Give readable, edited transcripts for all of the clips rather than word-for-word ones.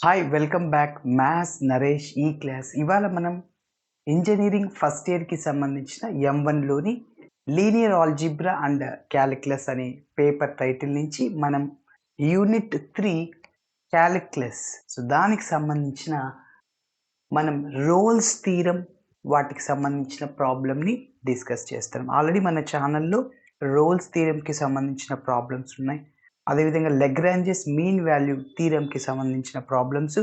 Hi welcome back maths Naresh ఈ class. ఇవాళ మనం ఇంజనీరింగ్ ఫస్ట్ ఇయర్కి సంబంధించిన M1లోని లీనియర్ ఆల్జిబ్రా అండ్ క్యాలిక్యులస్ అనే పేపర్ టైటిల్ నుంచి మనం యూనిట్ 3 క్యాలిక్యులస్ దానికి సంబంధించిన మనం రోల్స్ థీరం వాటికి సంబంధించిన ప్రాబ్లమ్ని డిస్కస్ చేస్తాం. ఆల్రెడీ మన ఛానల్లో రోల్స్ థీరంకి సంబంధించిన ప్రాబ్లమ్స్ ఉన్నాయి. అదేవిధంగా లెగ్రాంజెస్ మీన్ వాల్యూ థీరంకి సంబంధించిన ప్రాబ్లమ్స్,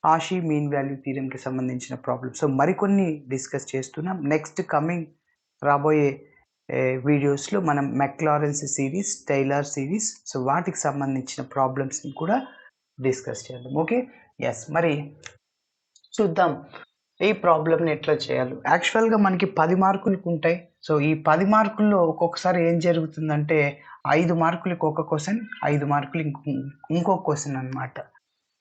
కాషీ మీన్ వాల్యూ థీరంకి సంబంధించిన ప్రాబ్లమ్స్ మరికొన్ని డిస్కస్ చేస్తున్నాం. నెక్స్ట్ కమింగ్ రాబోయే వీడియోస్లో మనం మెక్లారెన్స్ సిరీస్, టైలర్ సిరీస్ వాటికి సంబంధించిన ప్రాబ్లమ్స్ని కూడా డిస్కస్ చేద్దాం. Okay, yes. మరి చూద్దాం ఈ ప్రాబ్లమ్ని ఎట్లా చేయాలి. యాక్చువల్గా మనకి 10 మార్కులకు ఉంటాయి. సో ఈ 10 మార్కుల్లో ఒక్కొక్కసారి ఏం జరుగుతుందంటే 5 మార్కులకి ఒక క్వశ్చన్, 5 మార్కులు ఇంకో క్వశ్చన్ అనమాట.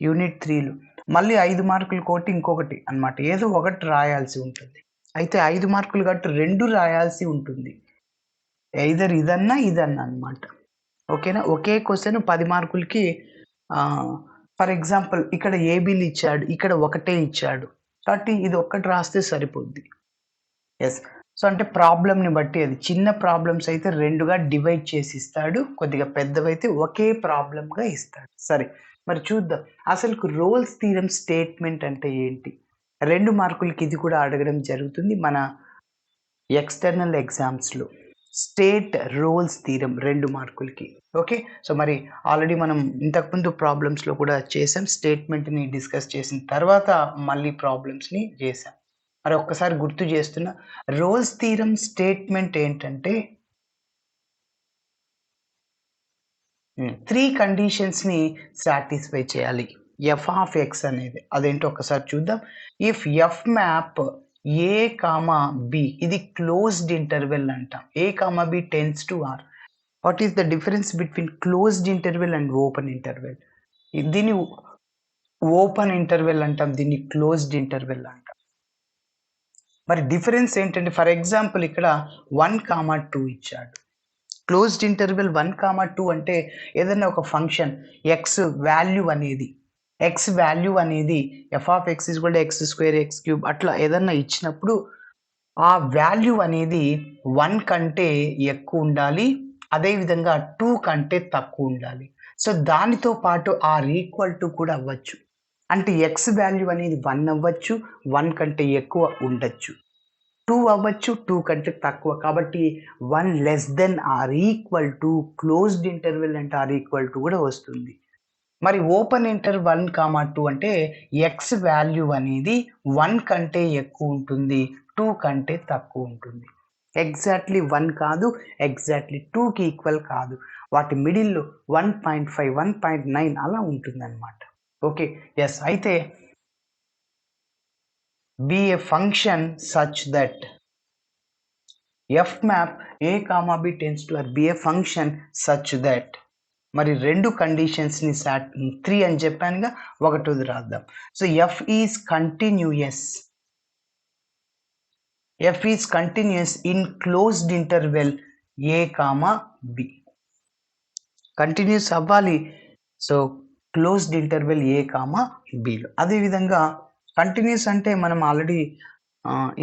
యూనిట్ 3లో మళ్ళీ 5 మార్కులు కోటి ఇంకొకటి అనమాట. ఏదో ఒకటి రాయాల్సి ఉంటుంది. అయితే 5 మార్కులు గట్టు 2 రాయాల్సి ఉంటుంది. ఎయిదర్ ఇదన్నా అనమాట. ఓకేనా. ఒకే క్వశ్చన్ 10 మార్కులకి ఫర్ ఎగ్జాంపుల్ ఇక్కడ ఏబీలు ఇచ్చాడు, ఇక్కడ ఒకటే ఇచ్చాడు కాబట్టి ఇది ఒక్కటి రాస్తే సరిపోద్ది. ఎస్. సో అంటే ప్రాబ్లమ్ని బట్టి అది చిన్న ప్రాబ్లమ్స్ అయితే 2గా డివైడ్ చేసి ఇస్తాడు, కొద్దిగా పెద్దవైతే ఒకే ప్రాబ్లంగా ఇస్తాడు. సరే, మరి చూద్దాం అసలు రోల్స్ థీరం స్టేట్మెంట్ అంటే ఏంటి. 2 మార్కులకి ఇది కూడా అడగడం జరుగుతుంది మన ఎక్స్టర్నల్ ఎగ్జామ్స్లో. స్టేట్ రోల్స్ థీరం 2 మార్కులకి. ఓకే, సో మరి ఆల్రెడీ మనం ఇంతకుముందు ప్రాబ్లమ్స్లో కూడా చేసాం. స్టేట్మెంట్ని డిస్కస్ చేసిన తర్వాత మళ్ళీ ప్రాబ్లమ్స్ని చేసాం. మరి ఒక్కసారి గుర్తు చేస్తున్నా, రోల్స్ థీరం స్టేట్మెంట్ ఏంటంటే 3 కండిషన్స్ని సాటిస్ఫై చేయాలి ఎఫ్ ఆఫ్ ఎక్స్ అనేది. అదేంటో ఒకసారి చూద్దాం. If f map a comma b, ఇది క్లోజ్డ్ ఇంటర్వెల్ అంటాం. A comma b tends to R. What is the difference between closed interval and open interval? దీన్ని ఓపెన్ ఇంటర్వెల్ అంటాం, దీన్ని క్లోజ్డ్ ఇంటర్వెల్ అంటాం. మరి డిఫరెన్స్ ఏంటంటే ఫర్ ఎగ్జాంపుల్ ఇక్కడ 1,2 ఇచ్చాడు. క్లోజ్డ్ ఇంటర్వెల్ 1,2 అంటే ఏదైనా ఒక ఫంక్షన్ ఎక్స్ వాల్యూ అనేది F of x is equal to X square, X cube అట్లా ఏదన్నా ఇచ్చినప్పుడు ఆ వాల్యూ అనేది 1 కంటే ఎక్కువ ఉండాలి, అదేవిధంగా 2 కంటే తక్కువ ఉండాలి. సో దానితో పాటు ఆర్ ఈక్వల్ టు కూడా అవ్వచ్చు. అంటే ఎక్స్ వాల్యూ అనేది 1 అవ్వచ్చు, 1 కంటే ఎక్కువ ఉండొచ్చు, 2 అవ్వచ్చు, 2 కంటే తక్కువ. కాబట్టి 1 less than or equal to closed interval అంటే ఆర్ ఈక్వల్ టు కూడా వస్తుంది. మరి ఓపెన్ ఇంటర్ 1,2 అంటే ఎక్స్ వాల్యూ అనేది 1 కంటే ఎక్కువ ఉంటుంది, 2 కంటే తక్కువ ఉంటుంది. ఎగ్జాక్ట్లీ 1 కాదు, ఎగ్జాక్ట్లీ 2కి ఈక్వల్ కాదు, వాటి మిడిల్లో 1.5, 1.9 అలా ఉంటుంది అనమాట. Okay, yes. అయితే be a function such that f map a comma b tends to r, be a function such that మరి 2 కండిషన్స్ని 3 అని చెప్పానుగా, ఒకటోది రాద్దాం. So f is continuous in closed interval a comma b. Continuous అవ్వాలి, so closed interval a comma బిలో. అదేవిధంగా continuous అంటే మనం ఆల్రెడీ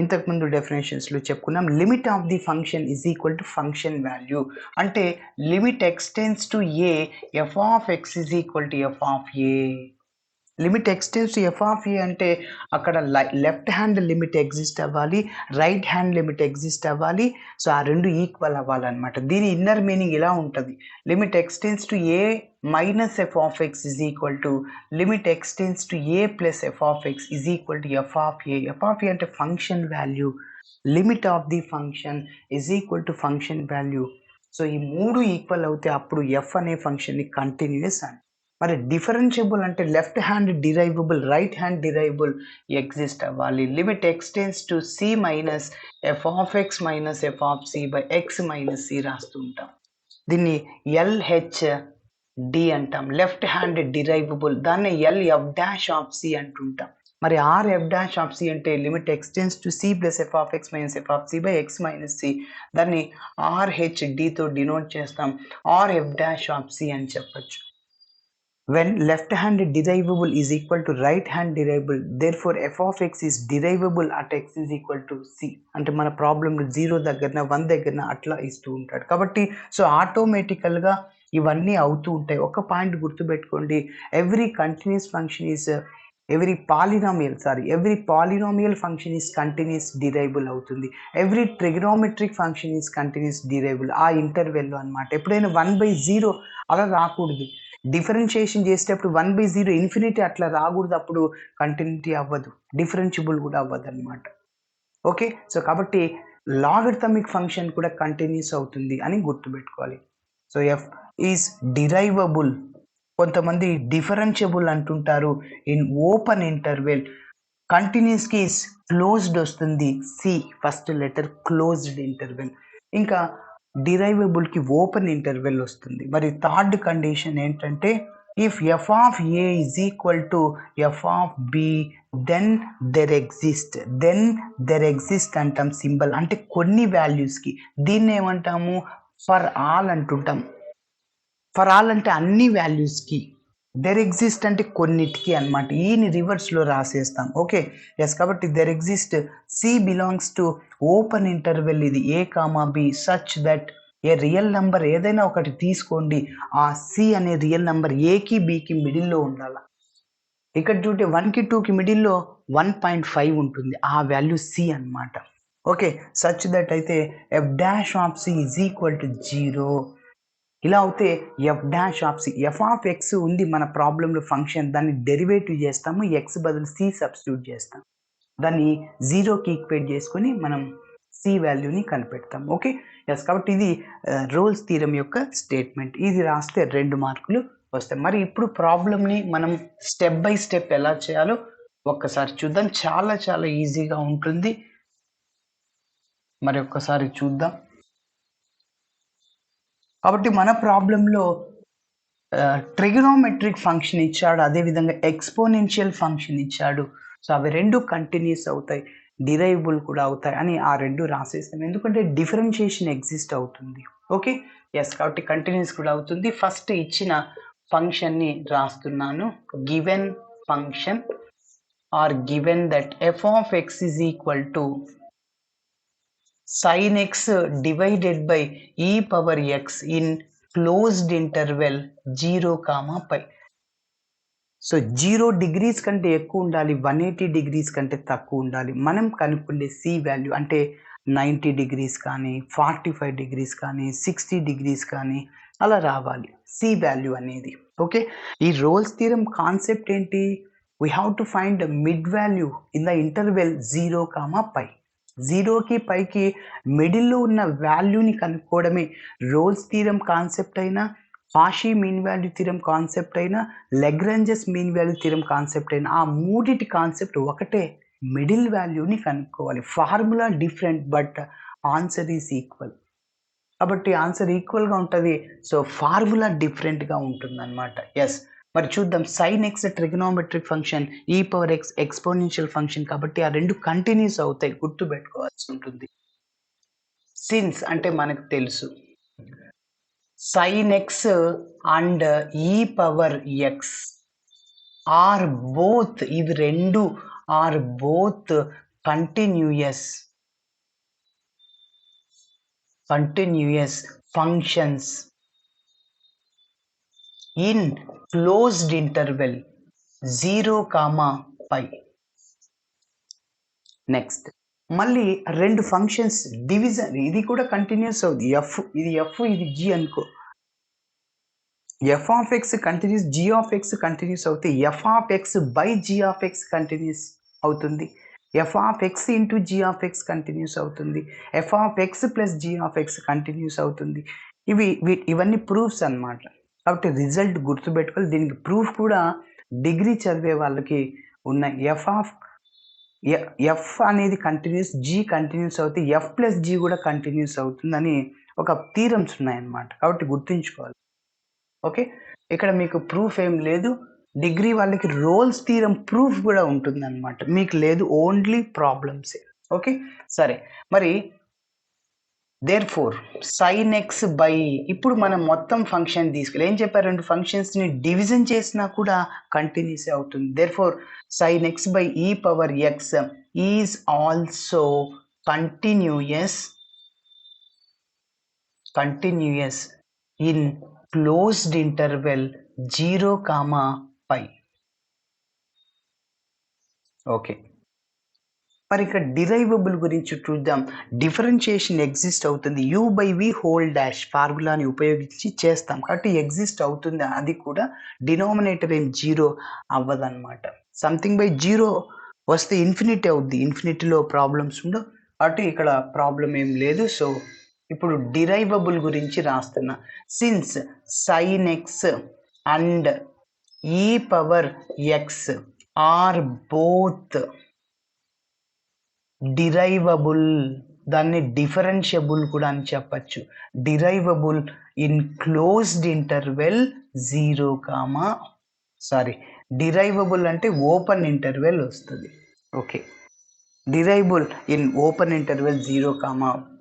ఇంతకుముందు డెఫినేషన్స్లో చెప్పుకున్నాం. Limit of the function is equal to function value. అంటే limit x tends to a, f of x is equal to f of a. Limit x tends to f of a అంటే అక్కడ లెఫ్ట్ హ్యాండ్ లిమిట్ ఎగ్జిస్ట్ అవ్వాలి, right hand limit exist అవ్వాలి. So ఆ రెండు equal అవ్వాలన్నమాట. దీని inner meaning ఇలా ఉంటుంది. Limit x tends to a minus f of x is equal to limit x tends to a plus f of x is equal to f of a. F of a అంటే function value, limit of the function is equal to function value. So ఈ 3 equal అవుతే అప్పుడు F అనే ఫంక్షన్ని continuous అని. మరి differentiable అంటే left hand derivable, right hand derivable exist అవ్వాలి. Limit x tends to c minus f of x minus f of c by x minus c రాస్తుంటాం. దీన్ని LHD అంటాం, లెఫ్ట్ హ్యాండ్ డిరైవబుల్. దాన్ని LF డాష్ ఆఫ్ సి అంటుంటాం. మరి RF dash of c అంటే limit x tends to c plus f of x minus f of c by x minus c. దాన్ని RHDతో denote చేస్తాం, RF డాష్ ఆఫ్ సి అని చెప్పచ్చు. when left hand derivable is equal to right hand derivable, therefore f of x is derivable at x is equal to c. అంటే మన ప్రాబ్లంలో 0 దగ్గరన 1 దగ్గరన అట్లా ఇస్తూ ఉంటాడు కాబట్టి సో ఆటోమేటికల్గా ఇవన్నీ అవుతూ ఉంటాయి. ఒక పాయింట్ గుర్తుపెట్టుకోండి, every continuous function is every polynomial function is continuous derivable అవుతుంది. Every trigonometric function is continuous derivable ఆ ఇంటర్వెల్లో అనమాట. ఎప్పుడైనా 1/0 అలా రాకూడదు. డిఫరెన్షియేషన్ చేసేటప్పుడు 1/0 ఇన్ఫినిటీ అట్లా రాకూడదు, అప్పుడు కంటిన్యూటీ అవ్వదు, డిఫరెన్షియబుల్ కూడా అవ్వదు అనమాట. ఓకే, సో కాబట్టి లాగరిథమిక్ ఫంక్షన్ కూడా కంటిన్యూస్ అవుతుంది అని గుర్తుపెట్టుకోవాలి. సో ఎఫ్ ఈజ్ డిరైవబుల్, కొంతమంది డిఫరెన్షియబుల్ అంటుంటారు ఇన్ ఓపెన్ ఇంటర్వెల్. కంటిన్యూస్కి క్లోజ్డ్ వస్తుంది, C first letter closed interval. ఇంకా డిరైవబుల్కి ఓపెన్ ఇంటర్వెల్ వస్తుంది. మరి థర్డ్ కండిషన్ ఏంటంటే if f of a is equal to f of b then there exist అంటాం సింబల్, అంటే కొన్ని వాల్యూస్కి. దీన్ని ఏమంటాము, ఫర్ ఆల్ అంటుంటాం. ఫర్ ఆల్ అంటే అన్ని వాల్యూస్కి, దెర్ ఎగ్జిస్ట్ అంటే కొన్నిటికి అనమాట. ఈని రివర్స్లో రాసేస్తాం. ఓకే, ఎస్, కాబట్టి there exist c belongs to open interval, ఇది a comma b, such that a real number ఏదైనా ఒకటి తీసుకోండి, ఆ సి అనే రియల్ నెంబర్ ఏకి బికి మిడిల్లో ఉండాలి. ఇక్కడ చూస్తే 1కి 2కి మిడిల్లో 1.5 ఉంటుంది, ఆ వాల్యూ సి అనమాట. ఓకే, సచ్ దట్ అయితే f dash of C is equal to 0. ఇలా అవుతే f dash of C, f of x ఉంది మన ప్రాబ్లంలో ఫంక్షన్, దాన్ని డెరివేటివ్ చేస్తాము, ఎక్స్ బదులు సి సబ్స్టిట్యూట్ చేస్తాం, దాన్ని 0కి ఈక్వేట్ చేసుకొని మనం సి వాల్యూని కనిపెడతాం. ఓకే, ఎస్, కాబట్టి ఇది రోల్స్ థీరం యొక్క స్టేట్మెంట్. ఇది రాస్తే 2 మార్కులు వస్తాయి. మరి ఇప్పుడు ప్రాబ్లమ్ని మనం స్టెప్ బై స్టెప్ ఎలా చేయాలో ఒక్కసారి చూద్దాం. చాలా చాలా ఈజీగా ఉంటుంది. మరి ఒక్కసారి చూద్దాం. కాబట్టి మన ప్రాబ్లంలో ట్రిగనోమెట్రిక్ ఫంక్షన్ ఇచ్చాడు, అదేవిధంగా ఎక్స్పోనెన్షియల్ ఫంక్షన్ ఇచ్చాడు. సో అవి 2 కంటిన్యూస్ అవుతాయి, డిరైవబుల్ కూడా అవుతాయి అని ఆ 2 రాసేస్తాం, ఎందుకంటే డిఫరెన్షియేషన్ ఎగ్జిస్ట్ అవుతుంది. ఓకే, ఎస్, కాబట్టి కంటిన్యూస్ కూడా అవుతుంది. ఫస్ట్ ఇచ్చిన ఫంక్షన్ని రాస్తున్నాను. Given function are given that F of x is equal to sin x divided by e power x in closed interval 0, π. So 0 degrees కంటే ఎక్కువ ఉండాలి, 180 degrees కంటే తక్కువ ఉండాలి. మనం కనుక్కుండే సి వాల్యూ అంటే 90 degrees కానీ 45 degrees కానీ 60 degrees కానీ అలా రావాలి సి వాల్యూ అనేది. ఓకే, ఈ రోల్స్ థీరం కాన్సెప్ట్ ఏంటి, we have to find mid value in the interval 0, π. 0కి పైకి మిడిల్లో ఉన్న వాల్యూని కనుక్కోవడమే రోల్స్ థీరం కాన్సెప్ట్ అయినా, Cauchy mean value theorem concept అయినా, Lagrange's mean value theorem concept అయినా, ఆ మూడిటి కాన్సెప్ట్ ఒకటే, మిడిల్ వాల్యూని కనుక్కోవాలి. Formula different but answer is equal. కాబట్టి ఆన్సర్ ఈక్వల్గా ఉంటుంది, సో ఫార్ములా డిఫరెంట్గా ఉంటుంది అనమాట. ఎస్, మరి చూద్దాం. సైన్ ఎక్స్ ట్రిగనోమెట్రిక్ ఫంక్షన్, ఈ పవర్ ఎక్స్ ఎక్స్పోనెన్షియల్ ఫంక్షన్, కాబట్టి ఆ 2 కంటిన్యూస్ అవుతాయి, గుర్తుపెట్టుకోవాల్సి ఉంటుంది. సిన్స్ అంటే మనకు తెలుసు sin x and e power x are both, ఇవి 2 are both continuous functions in closed interval 0, π. Next మళ్ళీ 2 ఫంక్షన్స్ డివిజన్, ఇది కూడా కంటిన్యూస్ అవుతుంది. ఇది ఎఫ్ ఇది జి అనుకో, f of x continuous, g of x continuous అవుతాయి. F of x by g of x continuous అవుతుంది, f of x into g of x continuous అవుతుంది, f of x plus g of x continuous అవుతుంది. ఇవన్నీ proofs అన్నమాట. కాబట్టి result గుర్తుపెట్టుకోవాలి. దీనికి proof కూడా డిగ్రీ చదివే వాళ్ళకి ఉన్నాయి. ఎఫ్ అనేది కంటిన్యూస్, జి కంటిన్యూస్ అవుతుంది, ఎఫ్ ప్లస్ జి కూడా కంటిన్యూస్ అవుతుందని ఒక థీరమ్స్ ఉన్నాయన్నమాట. కాబట్టి గుర్తుంచుకోవాలి. ఓకే, ఇక్కడ మీకు ప్రూఫ్ ఏం లేదు, డిగ్రీ వాళ్ళకి రోల్స్ థీరం ప్రూఫ్ కూడా ఉంటుంది అనమాట, మీకు లేదు, ఓన్లీ ప్రాబ్లమ్సే. ఓకే, సరే, మరి దేర్ఫోర్ sin x బై ఇప్పుడు మనం మొత్తం ఫంక్షన్ తీసుకెళ్ళి ఏం చెప్పారు, రెండు ఫంక్షన్స్ని డివిజన్ చేసినా కూడా కంటిన్యూస్ అవుతుంది. Therefore sin x by e power x is also continuous in closed interval 0, π. Okay, మరి ఇక్కడ డిరైవబుల్ గురించి చూద్దాం. డిఫరెన్షియేషన్ ఎగ్జిస్ట్ అవుతుంది, u by v whole dash ఫార్ములాని ఉపయోగించి చేస్తాం కాబట్టి ఎగ్జిస్ట్ అవుతుంది. అది కూడా డినామినేటర్ ఏం జీరో అవ్వదన్నమాట. సంథింగ్ బై జీరో వస్తే ఇన్ఫినిటీ అవుద్ది, ఇన్ఫినిటీలో ప్రాబ్లమ్స్ ఉండవు కాబట్టి ఇక్కడ ప్రాబ్లం ఏం లేదు. సో ఇప్పుడు డిరైవబుల్ గురించి రాస్తున్నా. Since sin x and e power x are both derivable, దాన్ని డిఫరెన్షియబుల్ కూడా అని చెప్పచ్చు. Derivable in closed interval 0, derivable అంటే ఓపెన్ ఇంటర్వెల్ వస్తుంది. Okay, derivable in open interval 0,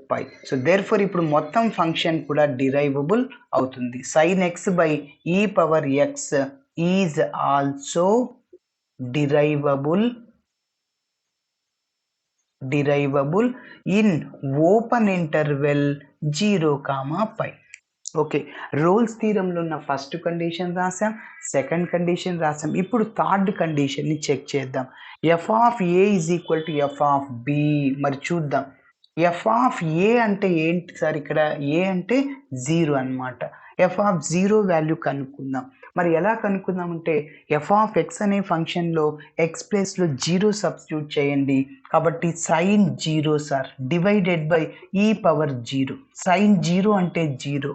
π. So therefore ఇప్పుడు మొత్తం ఫంక్షన్ కూడా డిరైవబుల్ అవుతుంది. sin x by e power x is also derivable in open interval 0, π. Okay, Rolle's థీరంలో ఉన్న ఫస్ట్ కండిషన్ రాసాం, second condition రాసాం. ఇప్పుడు థర్డ్ కండిషన్ని చెక్ చేద్దాం. f of a is equal to f of b. మరి చూద్దాం, f ఆఫ్ a అంటే ఏంటి సార్, ఇక్కడ a అంటే 0 అన్నమాట. f ఆఫ్ 0 వాల్యూ కనుక్కుందాం. మరి ఎలా కనుక్కుందాం అంటే f ఆఫ్ x అనే ఫంక్షన్లో x ప్లేస్లో 0 సబ్స్టిట్యూట్ చేయండి. కాబట్టి sin 0 sir divided by e power 0. sin 0 అంటే 0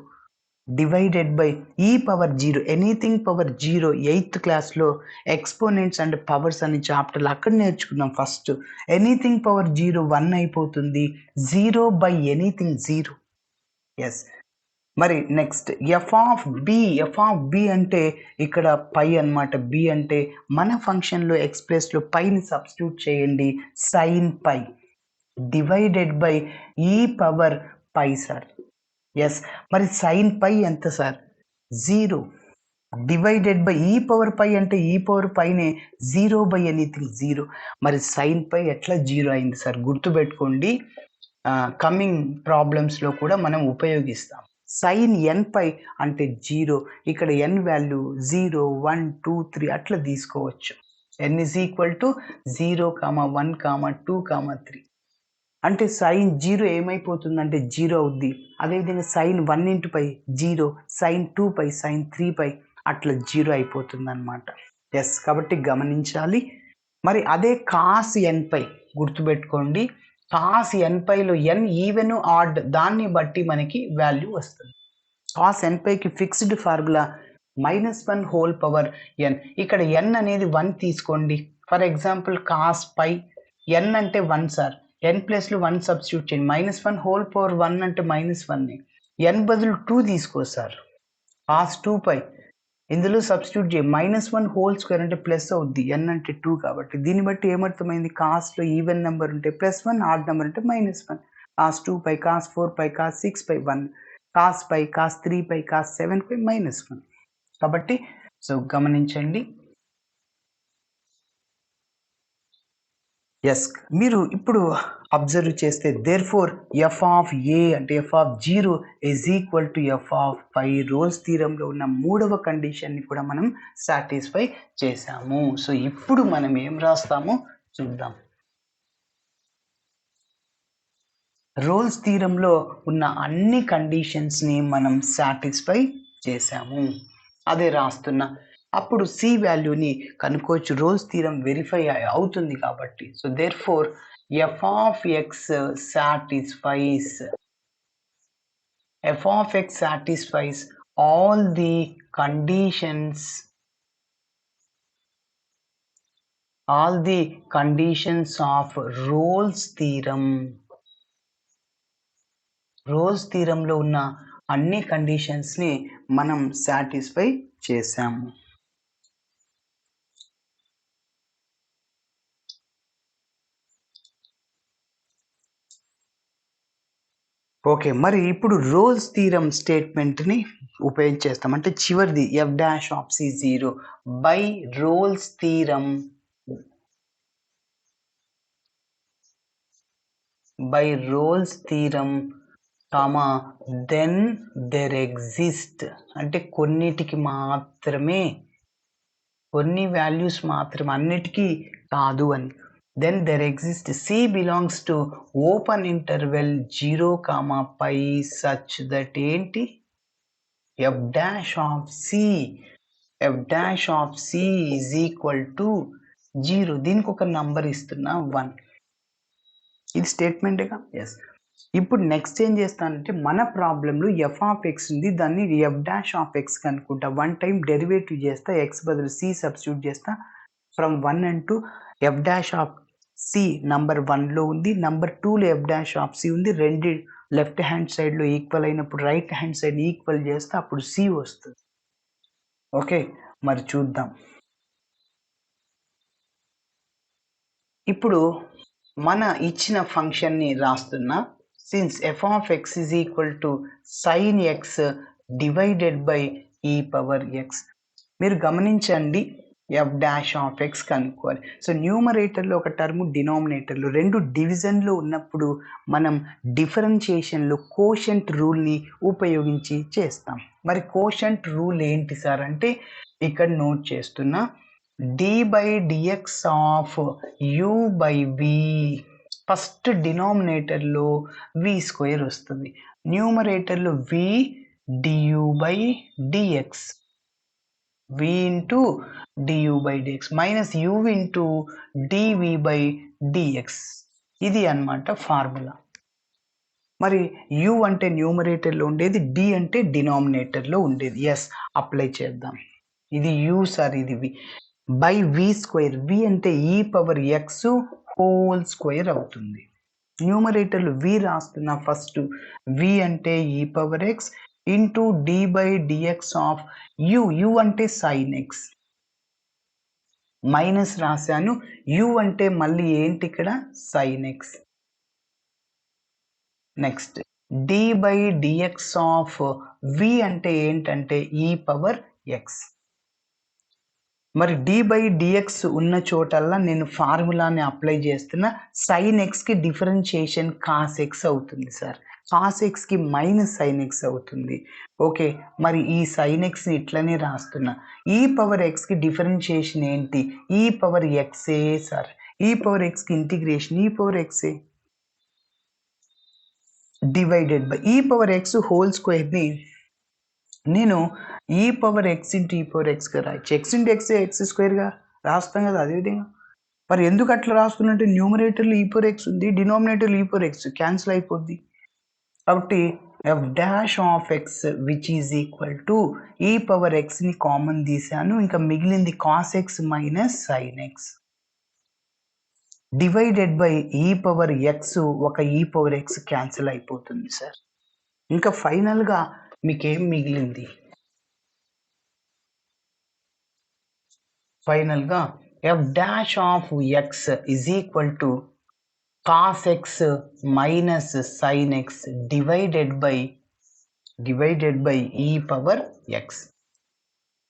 divided by e power 0, anything power 0 8th క్లాస్లో ఎక్స్పోనెంట్స్ అండ్ పవర్స్ అనే చాప్టర్లో అక్కడ నేర్చుకున్నాం. ఫస్ట్ ఎనీథింగ్ పవర్ 0 1 అయిపోతుంది, 0 బై ఎనీథింగ్ 0. ఎస్, మరి నెక్స్ట్ ఎఫ్ ఆఫ్ బి అంటే ఇక్కడ పై అన్నమాట. బి అంటే మన ఫంక్షన్లో ఎక్స్ ప్లేస్లో పైని సబ్స్టిట్యూట్ చేయండి, sine pi divided by e power pi sir. Yes, మరి సైన్ పై ఎంత sir, 0 divided by e power పై అంటే ఈ పవర్ పైనే 0 బై ఎనీథింగ్ 0. మరి సైన్ పై ఎట్లా 0 అయింది సార్, గుర్తుపెట్టుకోండి. కమింగ్ ప్రాబ్లమ్స్లో కూడా మనం ఉపయోగిస్తాం. సైన్ ఎన్ పై అంటే 0, ఇక్కడ ఎన్ వాల్యూ 0 1 2 3 అట్లా తీసుకోవచ్చు. ఎన్ ఈజ్ ఈక్వల్ టు 0, 1, 2, 3 అంటే సైన్ 0 ఏమైపోతుందంటే 0 అవుద్ది. అదేవిధంగా సైన్ 1 ఇంటూ పై 0, సైన్ 2 పై, సైన్ 3 పై అట్లా 0 అయిపోతుంది అనమాట. ఎస్, కాబట్టి గమనించాలి. మరి అదే కాస్ ఎన్ పై గుర్తుపెట్టుకోండి, కాస్ ఎన్ పైలో ఎన్ ఈవెన్ ఆడ్ దాన్ని బట్టి మనకి వాల్యూ వస్తుంది. కాస్ ఎన్ పైకి ఫిక్స్డ్ ఫార్ములా -1 హోల్ పవర్ ఎన్. ఇక్కడ ఎన్ అనేది 1 తీసుకోండి. ఫర్ ఎగ్జాంపుల్ కాస్ పై ఎన్ అంటే 1 సార్, ఎన్ ప్లస్లో 1 సబ్స్టిట్యూట్ చేయండి. -1 హోల్ పవర్ 1 అంటే -1, ఎన్ బదులు 2 తీసుకో సార్. కాస్ 2 పై ఇందులో సబ్స్టిట్యూట్ చేయి, -1 హోల్ స్క్వేర్ అంటే ప్లస్ అవుద్ది, ఎన్ అంటే 2 కాబట్టి. దీన్ని బట్టి ఏమర్థమైంది, కాస్ట్లో ఈవెన్ నెంబర్ ఉంటే +1, ఆడ్ నెంబర్ అంటే -1. కాస్ 2 పై, కాస్ 4 పై, కాస్ 6 పై 1, కాస్ పై, కాస్ 3 పై, కాస్ 7 పై -1. కాబట్టి సో గమనించండి. ఎస్, మీరు ఇప్పుడు అబ్జర్వ్ చేస్తే దేర్ఫోర్ ఎఫ్ ఆఫ్ ఏ అంటే f of 0 is equal to f of pi. Rolle's థీరంలో ఉన్న మూడవ కండిషన్ని కూడా మనం సాటిస్ఫై చేసాము. సో ఇప్పుడు మనం ఏం రాస్తామో చూద్దాం. రోల్స్ థీరంలో ఉన్న అన్ని కండిషన్స్ని మనం సాటిస్ఫై చేసాము, అదే రాస్తున్నా. అప్పుడు సి వాల్యూని కనుక్కోవచ్చు, రోల్స్ థీరం వెరిఫై అవుతుంది కాబట్టి. So therefore f of x satisfies all the conditions of Rolle's theorem. Rolle's థీరంలో ఉన్న అన్ని కండిషన్స్ని మనం సాటిస్ఫై చేసాము. ఓకే. మరి ఇప్పుడు రోల్స్ థీరమ్ స్టేట్మెంట్‌ని ఉపయోగించేస్తాం. అంటే చివరిది f dash of c 0 by Rolle's theorem by Rolle's theorem comma then there exist అంటే కొన్నిటికి మాత్రమే, కొన్ని వాల్యూస్ మాత్రమే, అన్నిటికీ కాదు అని. Then there exist c belongs to open interval 0, pi such that ఏంటి f dash of C is equal to 0. దీనికి ఒక నంబర్ ఇస్తున్నా 1. ఇది స్టేట్మెంటేగా. ఎస్. ఇప్పుడు నెక్స్ట్ ఏం చేస్తానంటే మన ప్రాబ్లంలో ఎఫ్ ఆఫ్ ఎక్స్ ఉంది, దాన్ని ఎఫ్ డాష్ ఆఫ్ ఎక్స్ కనుక్కుంటా. 1 టైం డెరివేటివ్ చేస్తా, ఎక్స్ బదులు సి సబ్స్టిట్యూట్ చేస్తా. From 1 and 2 f dash of c number 1లో ఉంది, నంబర్ 2లో ఎఫ్ డాష్ ఆఫ్ సి ఉంది. రెండు లెఫ్ట్ హ్యాండ్ సైడ్లో ఈక్వల్ అయినప్పుడు రైట్ హ్యాండ్ సైడ్ ఈక్వల్ చేస్తే అప్పుడు సి వస్తుంది. ఓకే, మరి చూద్దాం. ఇప్పుడు మన ఇచ్చిన ఫంక్షన్ని రాస్తున్నా. Since F of x is equal to sign X divided by e power X. మీరు గమనించండి, ఎఫ్ డాష్ ఆఫ్ ఎక్స్ కనుక్కోవాలి. సో న్యూమరేటర్లో ఒక టర్ము, డినామినేటర్లో రెండు డివిజన్లో ఉన్నప్పుడు మనం డిఫరెన్షియేషన్లో కోషంట్ రూల్ని ఉపయోగించి చేస్తాం. మరి కోషంట్ రూల్ ఏంటి సార్ అంటే ఇక్కడ నోట్ చేస్తున్నా. D by dx of u by v. First డినామినేటర్లో వి స్క్వేర్ వస్తుంది, న్యూమరేటర్లో v du by dx, v into du by dx minus u into dv by dx. ఇది అన్నమాట ఫార్ములా. మరి యూ అంటే న్యూమరేటర్లో ఉండేది, డి అంటే డినామినేటర్లో ఉండేది. ఎస్, అప్లై చేద్దాం. ఇది యూ సార్, ఇది వి బై వి స్క్వేర్. వి అంటే e power X whole square అవుతుంది. న్యూమరేటర్లో వి రాస్తున్నా. ఫస్ట్ వి అంటే e power x into d by dx of u. U అంటే సైన్ ఎక్స్ మైనస్ రాశాను. యూ అంటే మళ్ళీ ఏంటి ఇక్కడ sine x. Next d by dx of v అంటే ఏంటంటే ఈ పవర్ ఎక్స్. మరి డి బై డిఎక్స్ ఉన్న చోటల్లా నేను ఫార్ములాని అప్లై చేస్తున్నా. సైన్ ఎక్స్కి డిఫరెన్షియేషన్ కాస్ ఎక్స్ అవుతుంది సార్, కాస్ ఎక్స్కి మైనస్ సైన్ ఎక్స్ అవుతుంది. ఓకే, మరి ఈ సైన్ ఎక్స్ని ఇట్లనే రాస్తున్నా. ఈ పవర్ ఎక్స్కి డిఫరెన్షియేషన్ ఏంటి, ఈ పవర్ ఎక్సే సార్. ఈ పవర్ ఎక్స్కి ఇంటిగ్రేషన్ ఈ power x divided by e power X whole స్క్వేర్ని నేను ఈ పవర్ ఎక్స్ ఇంటూ ఈ పవర్ ఎక్స్గా రాయచ్చు. ఎక్స్ ఇంటూ ఎక్స్ ఎక్స్ స్క్వేర్గా రాస్తాం కదా, అదేవిధంగా. మరి ఎందుకు అట్లా రాస్తున్నట్టు, న్యూమరేటర్లో ఈ పవర్ ఎక్స్ ఉంది, డినామినేటర్లో ఈ పవర్ ఎక్స్ క్యాన్సిల్ అయిపోద్ది. కాబట్టి F dash of X which is equal to ఈ పవర్ ఎక్స్ని కామన్ తీసాను, ఇంకా మిగిలింది cos X minus sine X divided by e power X. ఒక ఈ పవర్ ఎక్స్ క్యాన్సిల్ అయిపోతుంది సార్. ఇంకా ఫైనల్గా మీకేం మిగిలింది, ఫైనల్గా F dash of x is equal to cos X minus sine X divided by e power x.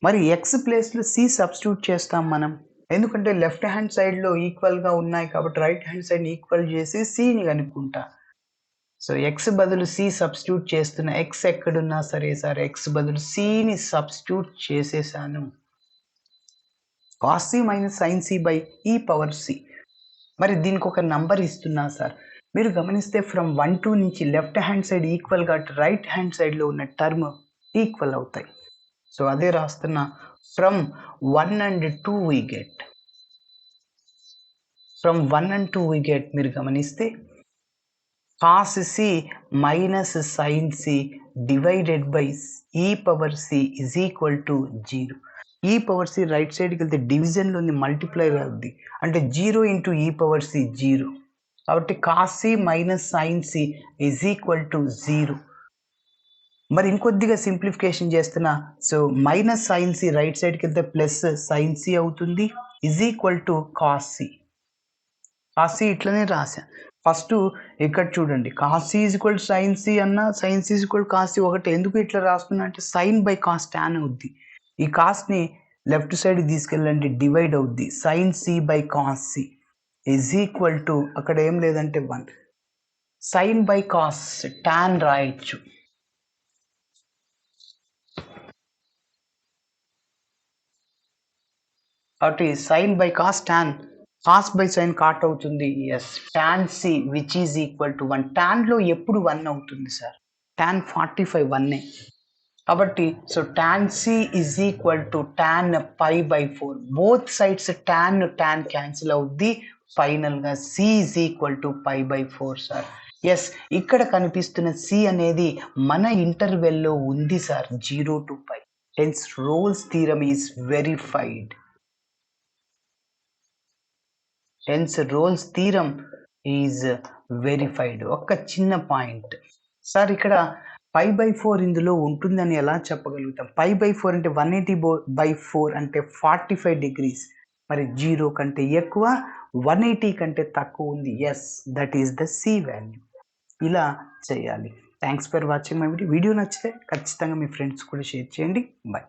మరి X ప్లేస్లో సి సబ్స్టిట్యూట్ చేస్తాం మనం, ఎందుకంటే లెఫ్ట్ హ్యాండ్ సైడ్లో ఈక్వల్గా ఉన్నాయి కాబట్టి రైట్ హ్యాండ్ సైడ్ ఈక్వల్ చేసి సిని కనుక్కుంటా. సో ఎక్స్ బదులు సి సబ్స్టిట్యూట్ చేస్తున్నా. ఎక్స్ ఎక్కడున్నా సరే సార్, ఎక్స్ బదులు సిని సబ్స్టిట్యూట్ చేసేసాను. Cos C minus sign C by e power C. మరి దీనికి ఒక నంబర్ ఇస్తున్నా సార్. మీరు గమనిస్తే ఫ్రమ్ 1 2 నుంచి లెఫ్ట్ హ్యాండ్ సైడ్ ఈక్వల్ కాబట్టి రైట్ హ్యాండ్ సైడ్లో ఉన్న టర్మ్ ఈక్వల్ అవుతాయి. సో అదే రాస్తున్నా. From 1 and 2 we get, from 1 and 2 we get, మీరు గమనిస్తే cos C minus sign c divided by e power c is equal to 0. E power C right సైడ్కి వెళ్తే డివిజన్లోని మల్టిప్లై అవుద్ది, అంటే 0 ఇంటూ ఈ పవర్ సి 0. కాబట్టి cos C minus sign c is equal to 0. మరి ఇంకొద్దిగా సింప్లిఫికేషన్ చేస్తున్నా. So minus sign c right సైడ్కి వెళ్తే ప్లస్ సైన్ సి అవుతుంది, is equal to cos c. Cos c ఇట్లనే రాశాను. ఫస్ట్ ఇక్కడ చూడండి cos C is equal to sine c అన్న sine c is equal to cos c ఒకటి. ఎందుకు ఇట్లా రాస్తున్నా అంటే సైన్ బై కాస్ టాన్ అవుద్ది. ఈ కాస్ని లెఫ్ట్ సైడ్ తీసుకెళ్ళండి, డివైడ్ అవుద్ది. Sin C by cos C is equal to అక్కడ ఏం లేదంటే 1 సైన్ బై కాస్ టాన్ రాయొచ్చు. కాబట్టి sine by cos tan, cos by sine cot అవుతుంది. Yes, tan c which is equal to 1. టాన్లో ఎప్పుడు 1 అవుతుంది సార్? టాన్ 45 1. కాబట్టి so tan c is equal to tan pi by 4. Both sides tan cancel అవుద్ది. ఫైనల్గా c is equal to pi by 4 sir. Yes, ఇక్కడ కనిపిస్తున్న c అనేది మన ఇంటర్వెల్లో ఉంది sir, 0 to π. Hence Rolle's theorem is verified. Hence Rolle's theorem is verified. ఒక్క చిన్న పాయింట్ సార్, ఇక్కడ పై బై 4 ఇందులో ఉంటుందని ఎలా చెప్పగలుగుతాం? పై బై 4 అంటే 180/4 అంటే 45 degrees. మరి 0 కంటే ఎక్కువ, 180 కంటే తక్కువ ఉంది. Yes, that is the C value. ఇలా చేయాలి. Thanks for watching my video. Video నచ్చితే ఖచ్చితంగా మీ ఫ్రెండ్స్ కూడా షేర్ చేయండి. బాయ్.